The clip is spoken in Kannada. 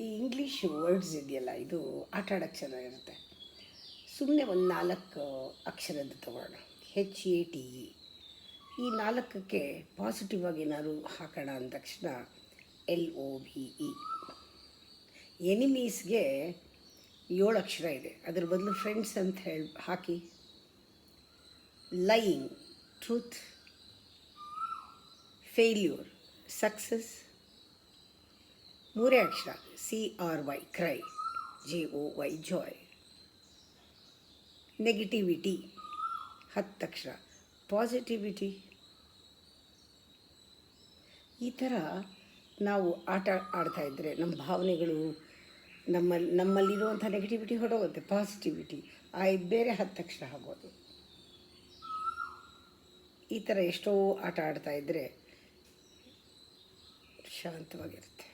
ಈ ಇಂಗ್ಲೀಷ್ ವರ್ಡ್ಸ್ ಇದೆಯಲ್ಲ, ಇದು ಆಟ ಆಡೋಕ್ಕೆ ಚೆನ್ನಾಗಿರುತ್ತೆ. ಸುಮ್ಮನೆ ಒಂದು 4 ಅಕ್ಷರದ್ದು ತಗೊಳ್ಳೋಣ. HATE. ಈ 4ಕ್ಕೆ ಪಾಸಿಟಿವ್ ಆಗಿ ಏನಾದ್ರು ಹಾಕೋಣ ಅಂದ ತಕ್ಷಣ LOVE. ಎನಿಮೀಸ್ಗೆ 7 ಅಕ್ಷರ ಇದೆ, ಅದ್ರ ಬದಲು ಫ್ರೆಂಡ್ಸ್ ಅಂತ ಹಾಕಿ. Lying, truth. Failure, success. 3 ಅಕ್ಷರ CRY, cry. JOY, joy. Negativity 10 ಅಕ್ಷರ ಪಾಸಿಟಿವಿಟಿ. ಈ ಥರ ನಾವು ಆಟ ಆಡ್ತಾಯಿದ್ರೆ ನಮ್ಮ ಭಾವನೆಗಳು, ನಮ್ಮಲ್ಲಿರುವಂಥ ನೆಗೆಟಿವಿಟಿ ಹೊರಡೋಗುತ್ತೆ, ಪಾಸಿಟಿವಿಟಿ ಬೇರೆ 10 ಅಕ್ಷರ ಆಗೋದು. ಈ ಥರ ಎಷ್ಟೋ ಆಟ ಆಡ್ತಾಯಿದ್ರೆ ಶಾಂತವಾಗಿರುತ್ತೆ.